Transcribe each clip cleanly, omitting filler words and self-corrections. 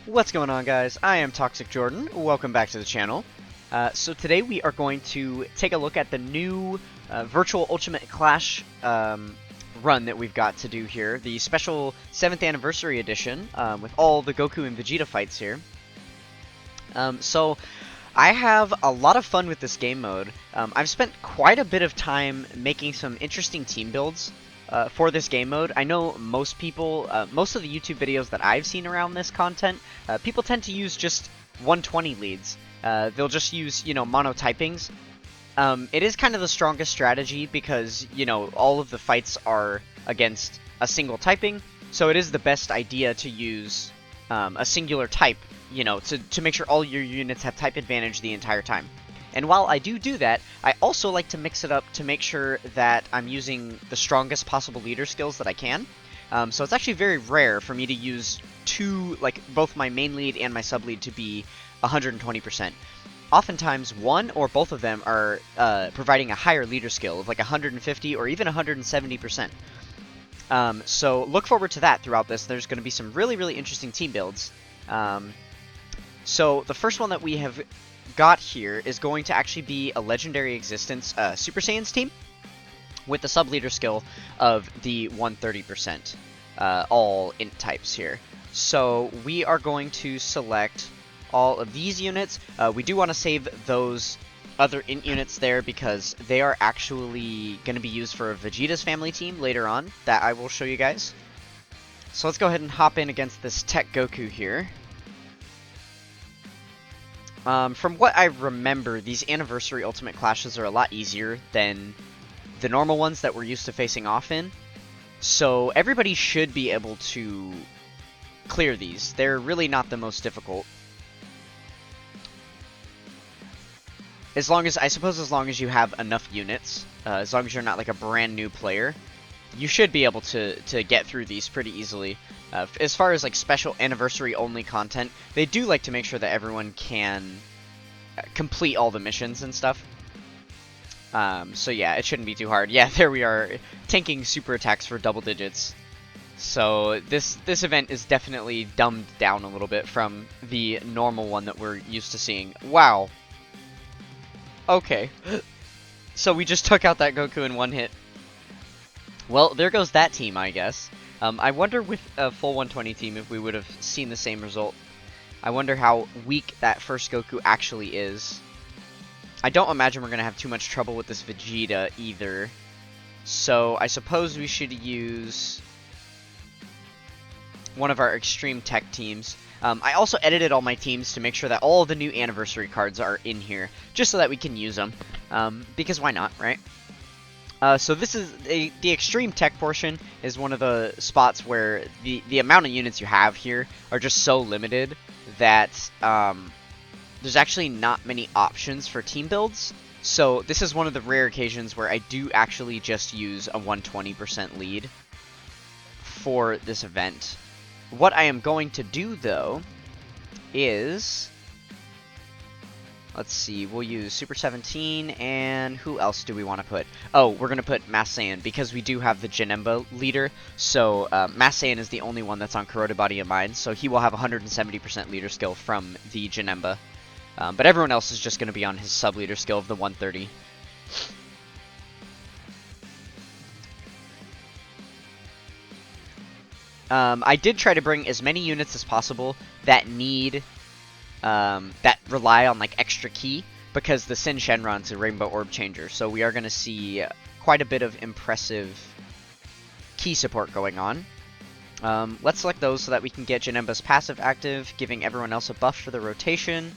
What's going on, guys? I am Toxic Jordan. Welcome back to the channel. So today we are going to take a look at the new Virtual Ultimate Clash run that we've got to do here. The special 7th Anniversary Edition with all the Goku and Vegeta fights here. So I have a lot of fun with this game mode. I've spent quite a bit of time making some interesting team builds for this game mode. I know most people, most of the YouTube videos that I've seen around this content, people tend to use just 120 leads. They'll just use, mono typings. It is kind of the strongest strategy because, all of the fights are against a single typing, so it is the best idea to use a singular type, to make sure all your units have type advantage the entire time. And while I do that, I also like to mix it up to make sure that I'm using the strongest possible leader skills that I can. So it's actually very rare for me to use both my main lead and my sub lead to be 120%. Oftentimes, one or both of them are providing a higher leader skill of like 150 or even 170%. So look forward to that throughout this. There's going to be some really, really interesting team builds. So the first one that we have got here is going to actually be a Legendary Existence Super Saiyans team with the sub-leader skill of the 130%, all int types here. So we are going to select all of these units. We do want to save those other int units there because they are actually going to be used for Vegeta's family team later on that I will show you guys. So let's go ahead and hop in against this Tech Goku here. From what I remember, these Anniversary Ultimate Clashes are a lot easier than the normal ones that we're used to facing off in. So everybody should be able to clear these. They're really not the most difficult. As long as you have enough units, as long as you're not like a brand new player, you should be able to get through these pretty easily. As far as like special anniversary only content, they do like to make sure that everyone can complete all the missions and stuff. So yeah, it shouldn't be too hard. Yeah, there we are, tanking super attacks for double digits. So this event is definitely dumbed down a little bit from the normal one that we're used to seeing. Wow. Okay. So we just took out that Goku in one hit. Well, there goes that team, I guess. I wonder with a full 120 team if we would have seen the same result. I wonder how weak that first Goku actually is. I don't imagine we're going to have too much trouble with this Vegeta either. So I suppose we should use one of our Extreme Tech teams. I also edited all my teams to make sure that all the new anniversary cards are in here, just so that we can use them. Because why not, right? So this is the Extreme Tech portion is one of the spots where the amount of units you have here are just so limited that there's actually not many options for team builds. So this is one of the rare occasions where I do actually just use a 120% lead for this event. What I am going to do though is, let's see, we'll use Super 17, and who else do we want to put? Oh, we're going to put Mass Saiyan, because we do have the Janemba leader, so Mass Saiyan is the only one that's on Corroded Body and Mind, so he will have 170% leader skill from the Janemba. But everyone else is just going to be on his sub-leader skill of the 130. I did try to bring as many units as possible that that rely on like extra ki, because the Sin Shenron's a Rainbow Orb Changer, so we are going to see quite a bit of impressive ki support going on. Let's select those so that we can get Janemba's passive active, giving everyone else a buff for the rotation.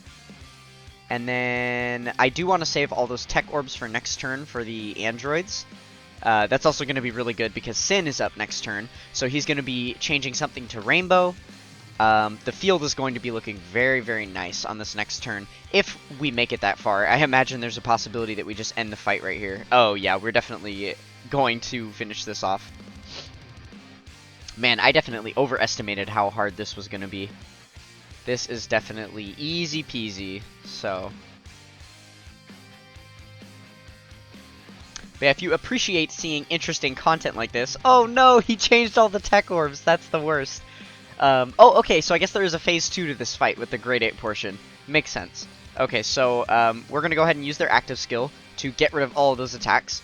And then I do want to save all those tech orbs for next turn for the androids. That's also going to be really good because Sin is up next turn, so he's going to be changing something to Rainbow. The field is going to be looking very, very nice on this next turn, if we make it that far. I imagine there's a possibility that we just end the fight right here. Oh yeah, we're definitely going to finish this off. Man, I definitely overestimated how hard this was going to be. This is definitely easy peasy, so. But yeah, if you appreciate seeing interesting content like this, oh no, he changed all the tech orbs, that's the worst. Oh, okay, so I guess there is a phase 2 to this fight with the grade 8 portion. Makes sense. Okay, so we're going to go ahead and use their active skill to get rid of all of those attacks.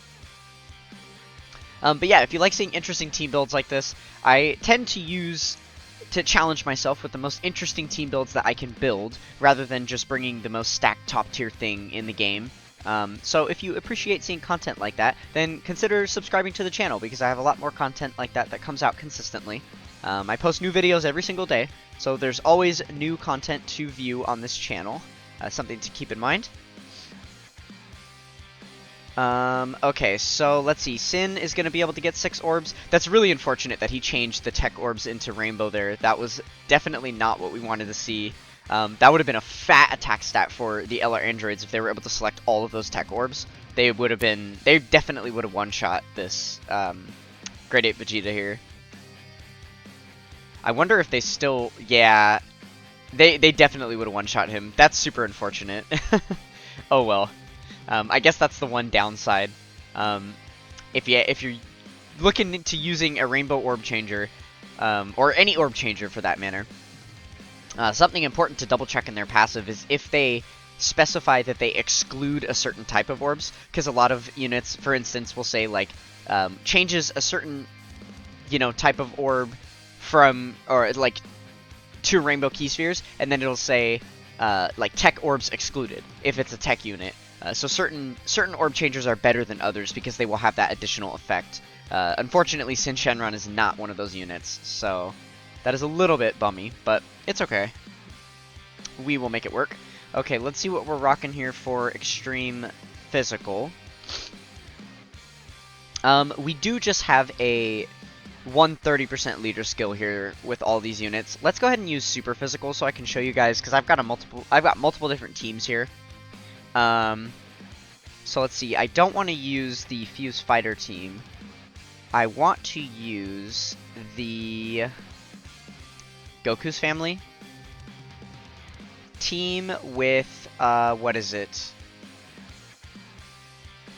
But yeah, if you like seeing interesting team builds like this, I tend to challenge myself with the most interesting team builds that I can build, rather than just bringing the most stacked top tier thing in the game. So if you appreciate seeing content like that, then consider subscribing to the channel, because I have a lot more content like that that comes out consistently. I post new videos every single day, so there's always new content to view on this channel. Something to keep in mind. Okay, so let's see. Sin is going to be able to get 6 orbs. That's really unfortunate that he changed the tech orbs into rainbow there. That was definitely not what we wanted to see. That would have been a fat attack stat for the LR androids if they were able to select all of those tech orbs. They definitely would have one-shot this grade 8 Vegeta here. I wonder if they still, yeah, they definitely would have one-shot him. That's super unfortunate. Oh well. I guess that's the one downside. If you're looking into using a rainbow orb changer, or any orb changer for that matter, something important to double check in their passive is if they specify that they exclude a certain type of orbs, because a lot of units, for instance, will say like changes a certain type of orb from, or like, to rainbow key spheres, and then it'll say like tech orbs excluded if it's a tech unit. So certain orb changers are better than others because they will have that additional effect. Unfortunately, Sin Shenron is not one of those units, so that is a little bit bummy, but it's okay. We will make it work. Okay, let's see what we're rocking here for extreme physical. We do just have a 130% leader skill here with all these units. Let's go ahead and use super physical so I can show you guys, because I've got multiple different teams here. So let's see. I don't want to use the Fuse Fighter team. I want to use the Goku's family team with what is it?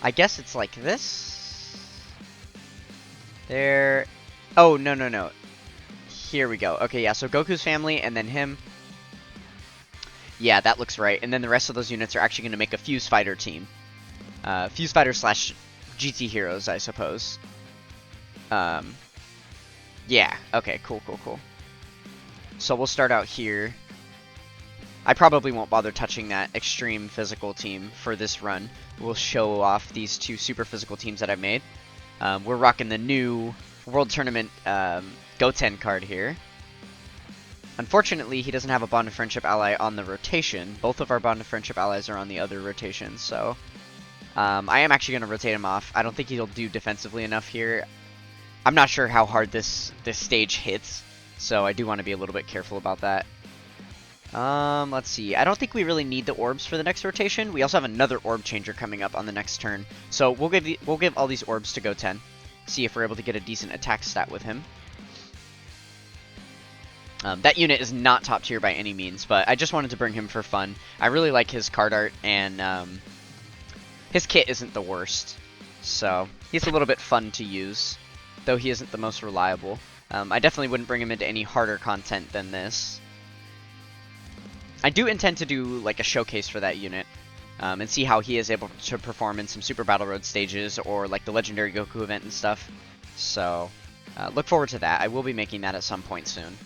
I guess it's like this. There. Oh, no. Here we go. Okay, yeah, so Goku's family and then him. Yeah, that looks right. And then the rest of those units are actually going to make a Fuse Fighter team. Fuse Fighter slash GT Heroes, I suppose. Yeah, okay, cool. So we'll start out here. I probably won't bother touching that extreme physical team for this run. We'll show off these 2 super physical teams that I've made. We're rocking the new World Tournament Goten card here. Unfortunately, he doesn't have a Bond of Friendship ally on the rotation. Both of our Bond of Friendship allies are on the other rotation, so I am actually going to rotate him off. I don't think he'll do defensively enough here. I'm not sure how hard this stage hits, so I do want to be a little bit careful about that. Let's see. I don't think we really need the orbs for the next rotation. We also have another orb changer coming up on the next turn, so we'll give all these orbs to Goten. See if we're able to get a decent attack stat with him. That unit is not top tier by any means, but I just wanted to bring him for fun. I really like his card art, and his kit isn't the worst. So, he's a little bit fun to use, though he isn't the most reliable. I definitely wouldn't bring him into any harder content than this. I do intend to do like a showcase for that unit, and see how he is able to perform in some Super Battle Road stages, or like the Legendary Goku event and stuff. So, look forward to that. I will be making that at some point soon.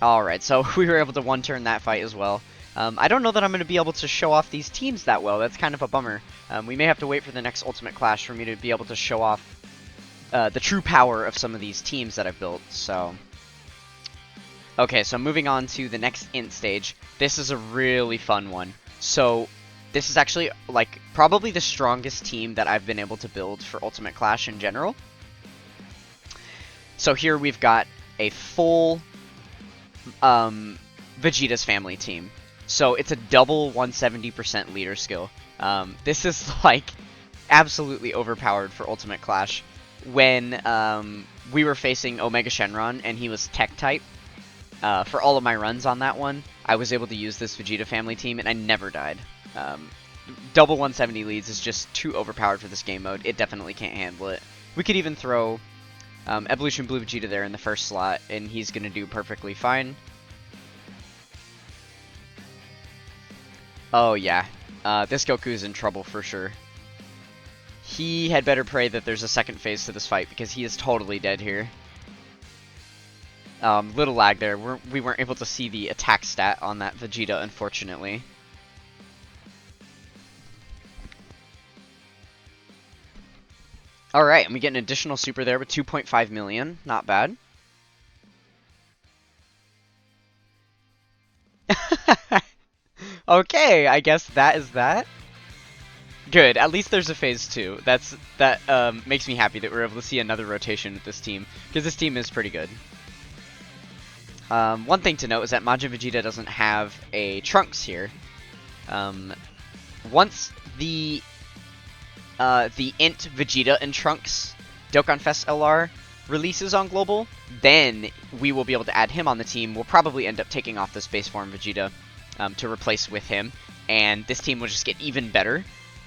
Alright, so we were able to one-turn that fight as well. I don't know that I'm going to be able to show off these teams that well. That's kind of a bummer. We may have to wait for the next Ultimate Clash for me to be able to show off the true power of some of these teams that I've built. So, okay, so moving on to the next Int stage. This is a really fun one. So, this is actually, like, probably the strongest team that I've been able to build for Ultimate Clash in general. So here we've got a full Vegeta's family team. So it's a double 170% leader skill. This is like absolutely overpowered for Ultimate Clash. When we were facing Omega Shenron and he was tech type, for all of my runs on that one, I was able to use this Vegeta family team and I never died. Double 170 leads is just too overpowered for this game mode. It definitely can't handle it. We could even throw Evolution Blue Vegeta there in the first slot, and he's going to do perfectly fine. Oh yeah, this Goku's in trouble for sure. He had better pray that there's a second phase to this fight, because he is totally dead here. Little lag there. We weren't able to see the attack stat on that Vegeta, unfortunately. Alright, and we get an additional super there with 2.5 million. Not bad. Okay, I guess that is that. Good, at least there's a phase 2. That makes me happy that we're able to see another rotation with this team, because this team is pretty good. One thing to note is that Majin Vegeta doesn't have a Trunks here. Once the Int Vegeta and Trunks Dokkan Fest LR releases on Global, then we will be able to add him on the team. We'll probably end up taking off this base form Vegeta to replace with him, and this team will just get even better.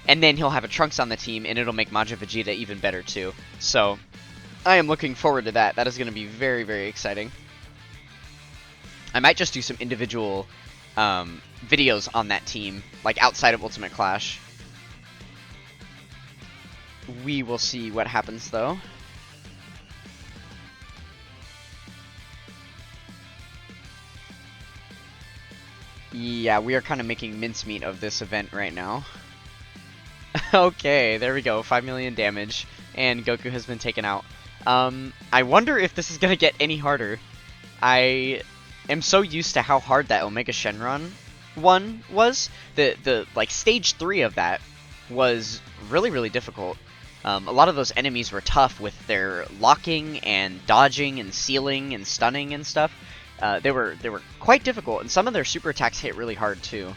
And then he'll have a Trunks on the team, and it'll make Majin Vegeta even better too. So I am looking forward to that. That is going to be very, very exciting. I might just do some individual videos on that team, like outside of Ultimate Clash. We will see what happens, though. Yeah, we are kind of making mincemeat of this event right now. Okay, there we go. 5 million damage, and Goku has been taken out. I wonder if this is going to get any harder. I am so used to how hard that Omega Shenron one was. The like stage 3 of that was really, really difficult. A lot of those enemies were tough with their locking and dodging and sealing and stunning and stuff. They were quite difficult, and some of their super attacks hit really hard too.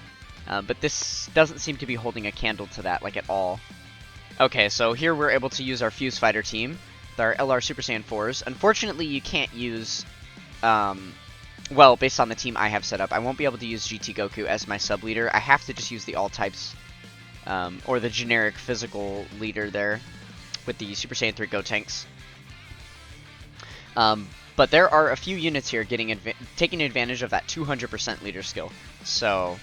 But this doesn't seem to be holding a candle to that, like, at all. Okay, so here we're able to use our Fuse Fighter team with our LR Super Saiyan 4s. Unfortunately, you can't use, well, based on the team I have set up, I won't be able to use GT Goku as my sub-leader. I have to just use the all-types, or the generic physical leader there with the Super Saiyan 3 Gotenks. But there are a few units here taking advantage of that 200% leader skill. So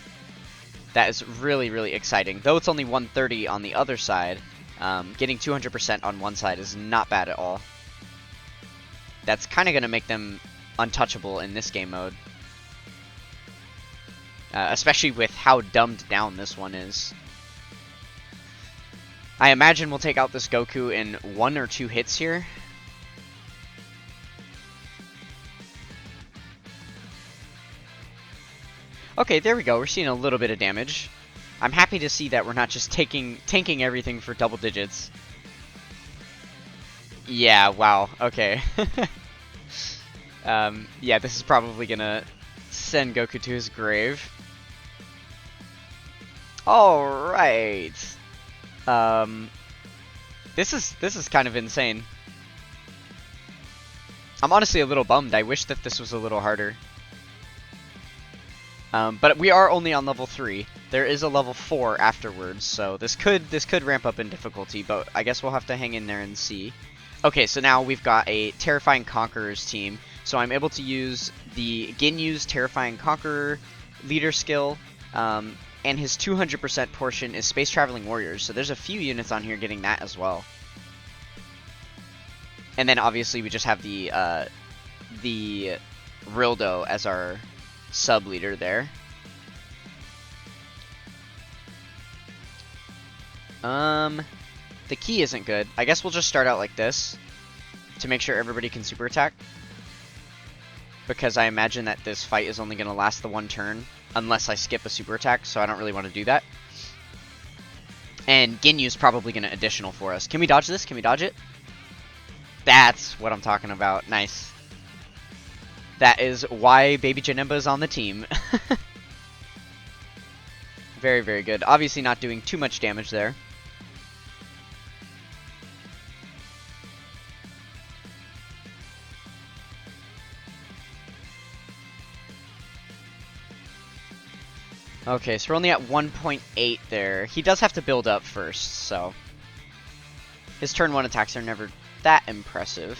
that is really, really exciting. Though it's only 130 on the other side, getting 200% on one side is not bad at all. That's kind of going to make them untouchable in this game mode. Especially with how dumbed down this one is. I imagine we'll take out this Goku in 1 or 2 hits here. Okay, there we go. We're seeing a little bit of damage. I'm happy to see that we're not just tanking everything for double digits. Yeah, wow. Okay. Yeah, this is probably gonna send Goku to his grave. Alright. This is kind of insane. I'm honestly a little bummed. I wish that this was a little harder. But we are only on level 3. There is a level 4 afterwards, so this could ramp up in difficulty, but I guess we'll have to hang in there and see. Okay, so now we've got a Terrifying Conquerors team, so I'm able to use the Ginyu's Terrifying Conqueror leader skill, and his 200% portion is Space Traveling Warriors, so there's a few units on here getting that as well. And then obviously we just have the Rildo as our sub-leader there. The key isn't good. I guess we'll just start out like this to make sure everybody can super attack. Because I imagine that this fight is only going to last the 1 turn unless I skip a super attack, so I don't really want to do that. And Ginyu's probably going to additional for us. Can we dodge this? Can we dodge it? That's what I'm talking about. Nice. That is why Baby Janemba is on the team. Very, very good. Obviously not doing too much damage there. Okay, so we're only at 1.8 there. He does have to build up first, so his turn 1 attacks are never that impressive.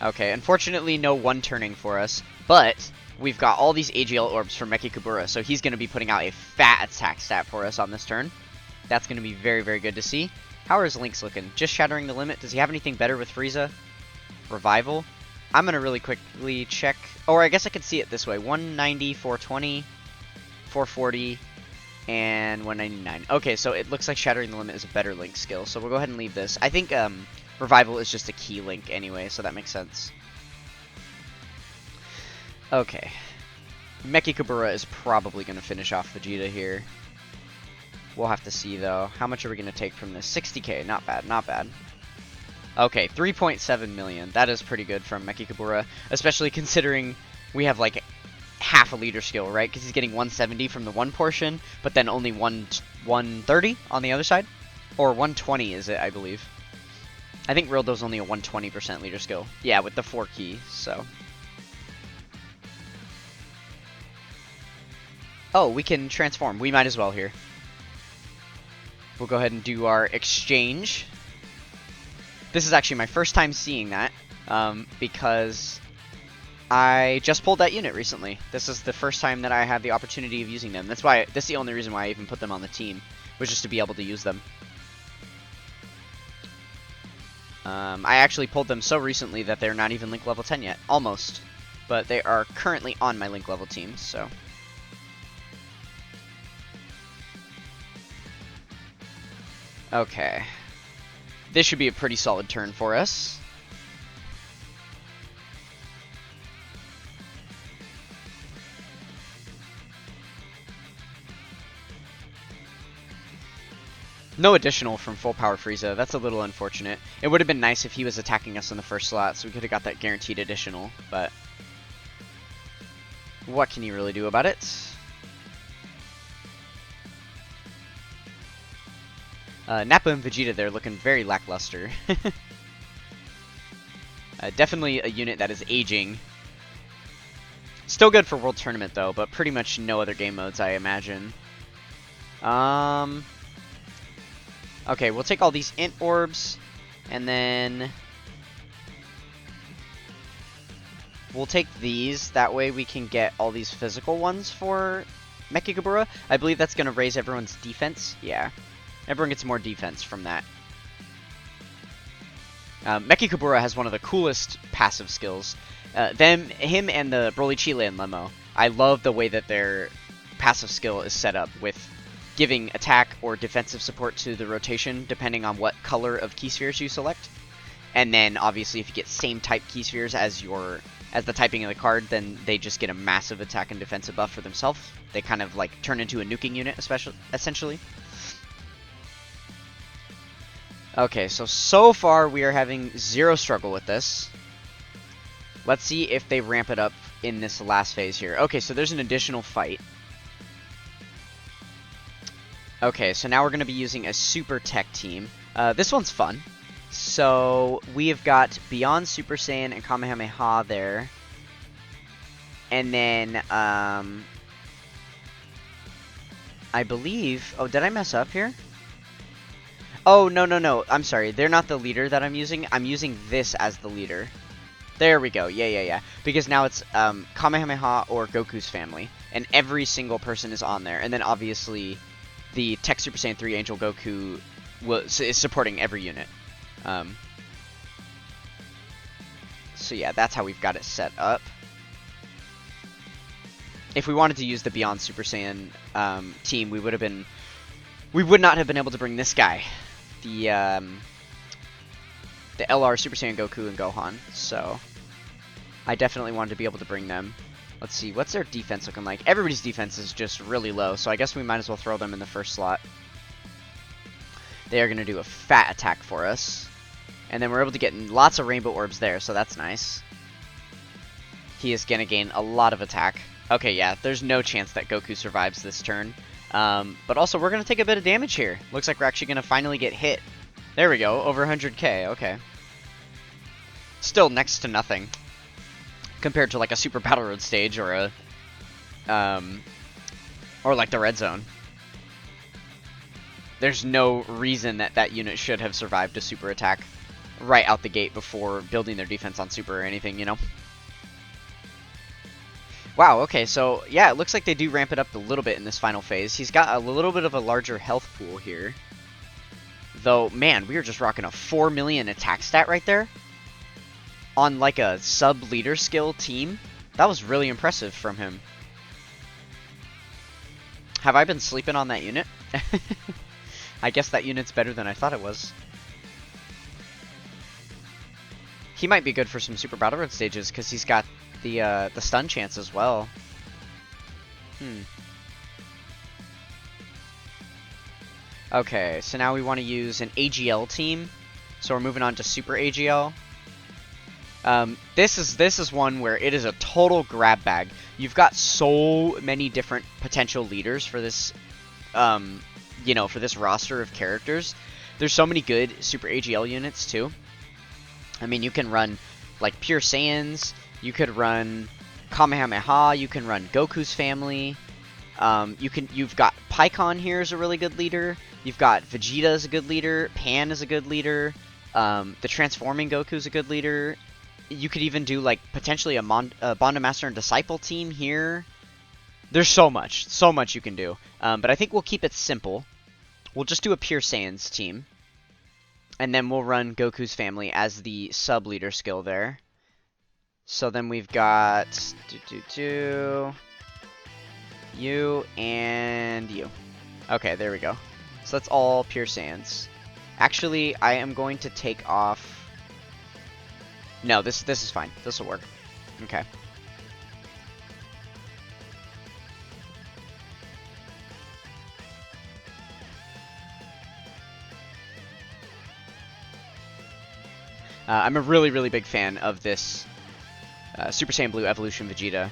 Okay, unfortunately no one-turning for us, but we've got all these AGL orbs from Mechikabura, so he's going to be putting out a fat attack stat for us on this turn. That's going to be very, very good to see. How are his links looking? Just shattering the limit. Does he have anything better with Frieza? Revival? I'm going to really quickly check. Or I guess I could see it this way. 190, 420, 440, and 199. Okay, so it looks like shattering the limit is a better link skill, so we'll go ahead and leave this. I think Revival is just a key link anyway, so that makes sense. Okay. Mechikabura is probably going to finish off Vegeta here. We'll have to see, though. How much are we going to take from this? 60k. Not bad, not bad. Okay, 3.7 million. That is pretty good from Mechikabura, especially considering we have, like, half a leader skill, right? Because he's getting 170 from the one portion, but then only 130 on the other side? Or 120 is it, I believe. I think Rildo's only a 120% leader skill. Yeah, with the 4 keys, so... Oh, we can transform. We might as well here. We'll go ahead and do our exchange. This is actually my first time seeing that, because I just pulled that unit recently. This is the first time that I had the opportunity of using them. That's the only reason why I even put them on the team, was just to be able to use them. I actually pulled them so recently that they're not even Link level 10 yet. Almost. But they are currently on my Link level team, so... Okay. This should be a pretty solid turn for us. No additional from full power Frieza. That's a little unfortunate. It would have been nice if he was attacking us in the first slot, so we could have got that guaranteed additional, but... what can you really do about it? Nappa and Vegeta there looking very lackluster. Definitely a unit that is aging. Still good for World Tournament though, but pretty much no other game modes, I imagine. Okay, we'll take all these int orbs, and then we'll take these. That way we can get all these physical ones for Mechikabura. I believe that's going to raise everyone's defense. Yeah. Everyone gets more defense from that. Mechikabura has one of the coolest passive skills. Him and the Broly Chile and Lemo. I love the way that their passive skill is set up with giving attack or defensive support to the rotation depending on what color of key spheres you select. And then obviously if you get same type key spheres as the typing of the card, then they just get a massive attack and defensive buff for themselves. They kind of like turn into a nuking unit essentially. Okay, so far we are having zero struggle with this. Let's see if they ramp it up in this last phase here. Okay, so there's an additional fight. Okay, so now we're going to be using a Super Tech team. This one's fun. So we have got Beyond Super Saiyan and Kamehameha there. And then, I believe... oh, did I mess up here? Oh, no. I'm sorry. They're not the leader that I'm using. I'm using this as the leader. There we go. Yeah. Because now it's Kamehameha or Goku's family. And every single person is on there. And then obviously the Tech Super Saiyan 3 Angel Goku is supporting every unit. So yeah, that's how we've got it set up. If we wanted to use the Beyond Super Saiyan team, we would not have been able to bring this guy. The LR Super Saiyan Goku and Gohan, so I definitely wanted to be able to bring them. Let's see, what's their defense looking like? Everybody's defense is just really low, so I guess we might as well throw them in the first slot. They are going to do a fat attack for us. And then we're able to get lots of rainbow orbs there, so that's nice. He is going to gain a lot of attack. Okay, yeah, there's no chance that Goku survives this turn. But also, we're going to take a bit of damage here. Looks like we're actually going to finally get hit. There we go, over 100k, okay. Still next to nothing. Compared to like a Super Battle Road stage or a... or like the Red Zone. There's no reason that that unit should have survived a super attack. right out the gate before building their defense on super or anything, you know? Wow, okay, so yeah, it looks like they do ramp it up a little bit in this final phase. He's got a little bit of a larger health pool here. Though, man, we are just rocking a 4 million attack stat right there. On like a sub-leader skill team. That was really impressive from him. Have I been sleeping on that unit? I guess that unit's better than I thought it was. He might be good for some Super Battle Road stages because he's got the stun chance as well. Okay, so now we want to use an AGL team. So we're moving on to Super AGL. This is one where it is a total grab bag. You've got so many different potential leaders for this, you know, for this roster of characters. There's so many good Super AGL units too. I mean, you can run like Pure Saiyans. You could run Kamehameha. You can run Goku's family. You've got Pikkon here as a really good leader. You've got Vegeta as a good leader. Pan is a good leader. The Transforming Goku is a good leader. You could even do like potentially a Bond Master and Disciple team here. There's so much you can do. But I think we'll keep it simple. We'll just do a Pure Saiyans team. And then we'll run Goku's family as the sub-leader skill there. So then we've got you and you. Okay, there we go. So that's all Pure Saiyans. Actually, I am going to take off... No, this is fine. This will work. Okay. I'm a really big fan of this Super Saiyan Blue Evolution Vegeta.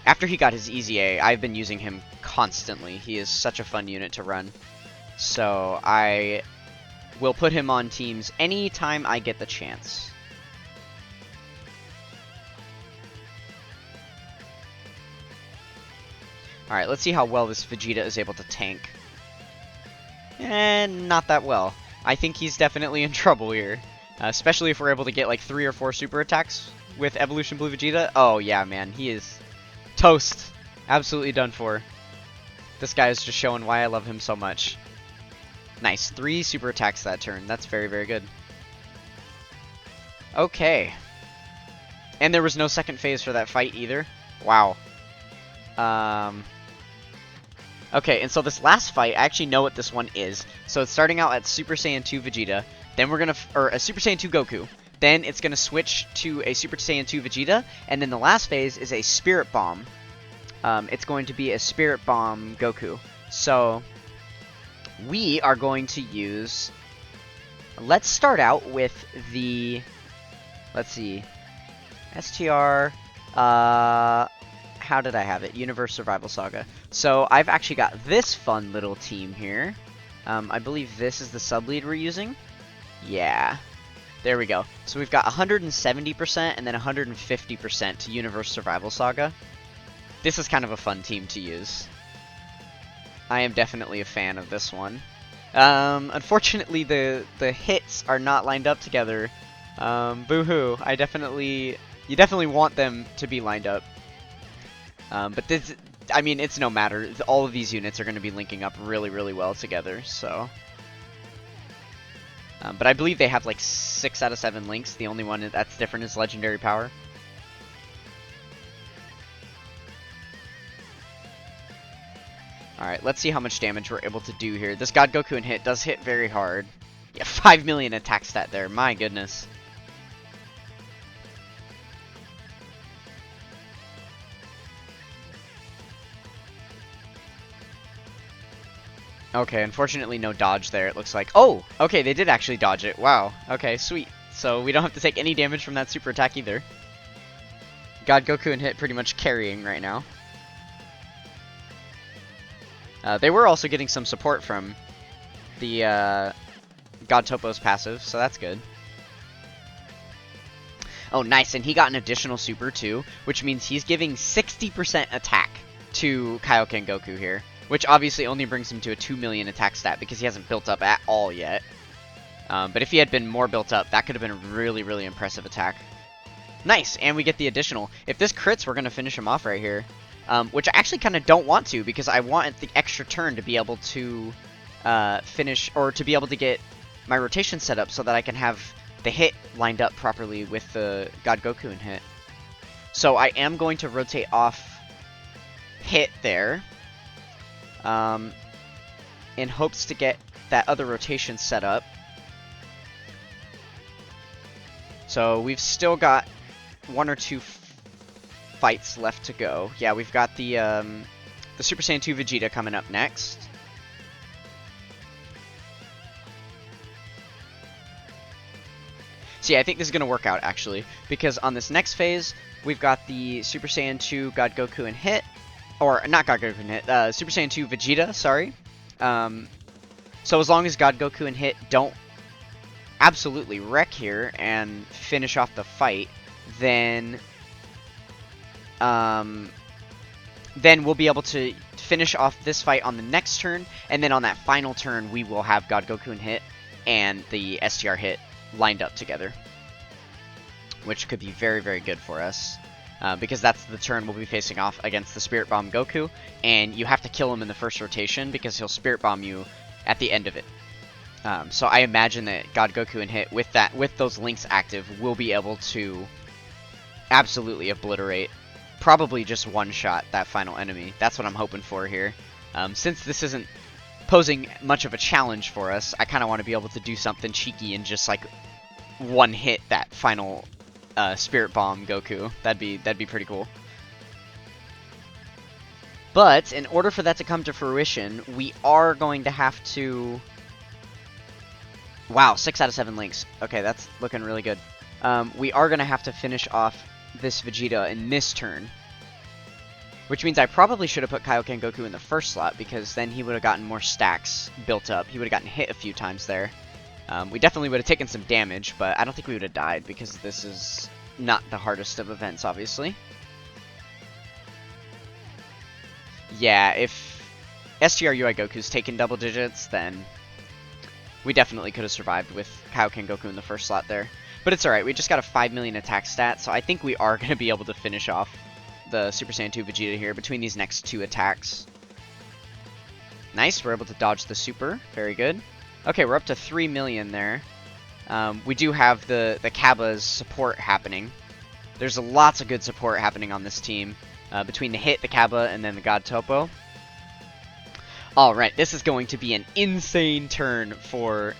After he got his Easy A, I've been using him constantly. He is such a fun unit to run. So I will put him on teams anytime I get the chance. Alright, let's see how well this Vegeta is able to tank. And not that well. I think he's definitely in trouble here. Especially if we're able to get like 3 or 4 super attacks with Evolution Blue Vegeta. Oh yeah, man, he is toast. Absolutely done for. This guy is just showing why I love him so much. Nice, 3 super attacks that turn. That's very good. Okay. And there was no second phase for that fight either. Wow. Okay, and so this last fight, I actually know what this one is. So it's starting out at Super Saiyan 2 Vegeta. Then we're gonna, or a Super Saiyan 2 Goku. Then it's gonna switch to a Super Saiyan 2 Vegeta, and then the last phase is a Spirit Bomb. It's going to be a Spirit Bomb Goku. So we are going to use. Let's start out with the. Let's see, STR. How did I have it? Universe Survival Saga. So I've actually got this fun little team here. I believe this is the sub lead we're using. Yeah, there we go. So we've got 170% and then 150% to Universe Survival Saga. This is kind of a fun team to use. I am definitely a fan of this one. Unfortunately, the hits are not lined up together. Boo-hoo. You definitely want them to be lined up. But this, I mean, it's no matter. All of these units are going to be linking up really well together, so... but I believe they have like 6 out of 7 links. The only one that's different is Legendary Power. Alright, let's see how much damage we're able to do here. This God Goku in hit does hit very hard. Yeah, 5 million attack stat there. My goodness. Okay, unfortunately no dodge there, it looks like. Oh! Okay, they did actually dodge it. Wow. Okay, sweet. So we don't have to take any damage from that super attack either. God Goku and hit pretty much carrying right now. They were also getting some support from the God Topo's passive, so that's good. Oh, nice, and he got an additional super too, which means he's giving 60% attack to Kaioken Goku here. Which obviously only brings him to a 2 million attack stat because he hasn't built up at all yet. But if he had been more built up, that could have been a really, really impressive attack. Nice, and we get the additional. If this crits, we're going to finish him off right here. Which I actually kind of don't want to, because I want the extra turn to be able to finish, or to be able to get my rotation set up so that I can have the hit lined up properly with the God Goku and hit. So I am going to rotate off hit there, in hopes to get that other rotation set up. So we've still got 1 or 2 fights left to go. Yeah, we've got the Super Saiyan 2 Vegeta coming up next. So yeah, I think this is going to work out, actually, because on this next phase, we've got the Super Saiyan 2 God Goku and hit, or not God Goku and hit, Super Saiyan 2 Vegeta, sorry. So as long as God Goku and hit don't absolutely wreck here and finish off the fight, then we'll be able to finish off this fight on the next turn, and then on that final turn, we will have God Goku and hit and the STR hit lined up together, which could be very, very good for us, because that's the turn we'll be facing off against the Spirit Bomb Goku, and you have to kill him in the first rotation because he'll Spirit Bomb you at the end of it. So I imagine that God Goku and hit with those links active will be able to absolutely obliterate, probably just one-shot that final enemy. That's what I'm hoping for here. Since this isn't posing much of a challenge for us, I kind of want to be able to do something cheeky and just like one-hit that final Spirit Bomb Goku. That'd be pretty cool. But in order for that to come to fruition, we are going to have to... Wow, 6 out of 7 links. Okay, that's looking really good. We are going to have to finish off this Vegeta in this turn, which means I probably should have put Kaioken Goku in the first slot, because then he would have gotten more stacks built up. He would have gotten hit a few times there. We definitely would have taken some damage, but I don't think we would have died, because this is not the hardest of events, obviously. Yeah, if STR UI Goku's taken double digits, then we definitely could have survived with Kaioken Goku in the first slot there. But it's alright, we just got a 5 million attack stat, so I think we are going to be able to finish off the Super Saiyan 2 Vegeta here between these next 2 attacks. Nice, we're able to dodge the super. Very good. Okay, we're up to 3 million there. We do have the Cabba's support happening. There's lots of good support happening on this team, between the hit, the Cabba, and then the God Topo. Alright, this is going to be an insane turn for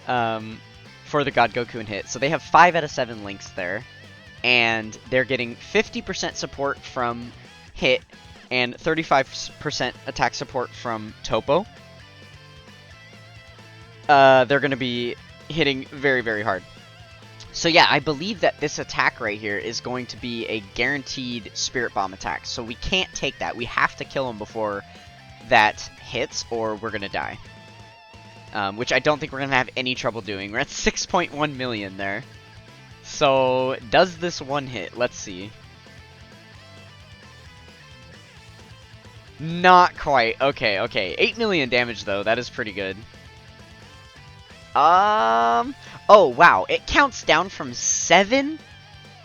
the God Goku and hit. So they have 5 out of 7 links there, and they're getting 50% support from hit and 35% attack support from Topo. They're going to be hitting very, very hard. So yeah, I believe that this attack right here is going to be a guaranteed Spirit Bomb attack. So we can't take that. We have to kill him before that hits, or we're going to die. Which I don't think we're going to have any trouble doing. We're at 6.1 million there. So, does this one hit? Let's see. Not quite. Okay, okay. 8 million damage, though. That is pretty good. Oh, wow. It counts down from 7?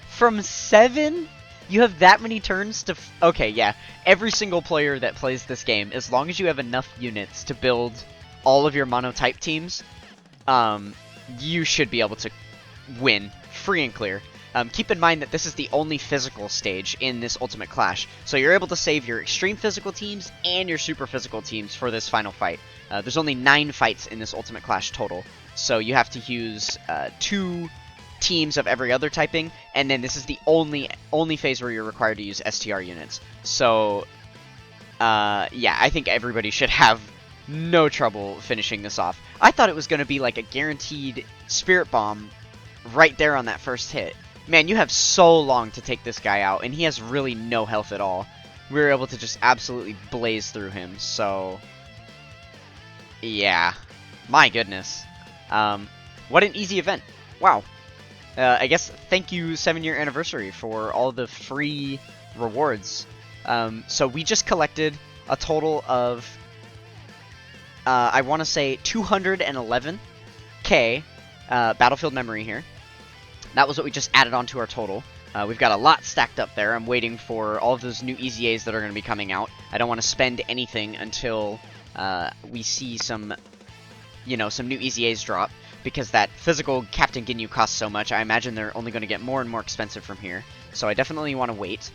From 7? You have that many turns to... Okay, yeah. Every single player that plays this game, as long as you have enough units to build all of your monotype teams, you should be able to win free and clear. Keep in mind that this is the only physical stage in this Ultimate Clash, so you're able to save your extreme physical teams and your super physical teams for this final fight. There's only 9 fights in this Ultimate Clash total, so you have to use 2 teams of every other typing, and then this is the only phase where you're required to use STR units. So, yeah, I think everybody should have no trouble finishing this off. I thought it was going to be like a guaranteed Spirit Bomb right there on that first hit. Man, you have so long to take this guy out, and he has really no health at all. We were able to just absolutely blaze through him, so... yeah. My goodness. What an easy event. Wow. I guess thank you 7-year anniversary for all the free rewards. So we just collected a total of, I want to say 211k battlefield memory here. That was what we just added onto our total. We've got a lot stacked up there. I'm waiting for all of those new EZAs that are going to be coming out. I don't want to spend anything until we see some, some new EZAs drop, because that physical Captain Ginyu costs so much. I imagine they're only going to get more and more expensive from here, so I definitely want to wait.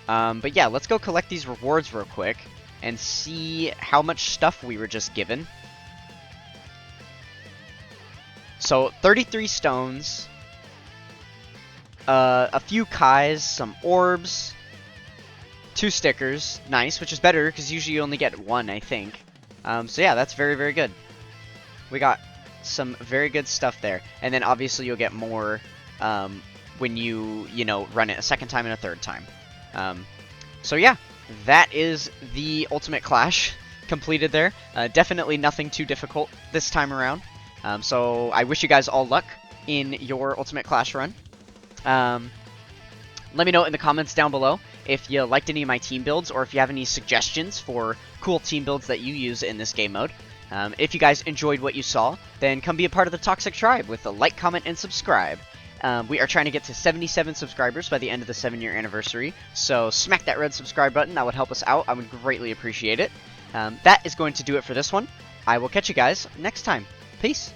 But yeah, let's go collect these rewards real quick and see how much stuff we were just given. So 33 stones, a few Kais, some orbs, 2 stickers, nice, which is better because usually you only get 1, I think. So yeah, that's very, very good. We got some very good stuff there, and then obviously you'll get more when you run it a second time and a third time. So yeah, that is the Ultimate Clash completed there. Definitely nothing too difficult this time around. So I wish you guys all luck in your Ultimate Clash run. Let me know in the comments down below if you liked any of my team builds, or if you have any suggestions for cool team builds that you use in this game mode. If you guys enjoyed what you saw, then come be a part of the Toxic Tribe with a like, comment, and subscribe. We are trying to get to 77 subscribers by the end of the 7-year anniversary, so smack that red subscribe button. That would help us out. I would greatly appreciate it. That is going to do it for this one. I will catch you guys next time. Peace.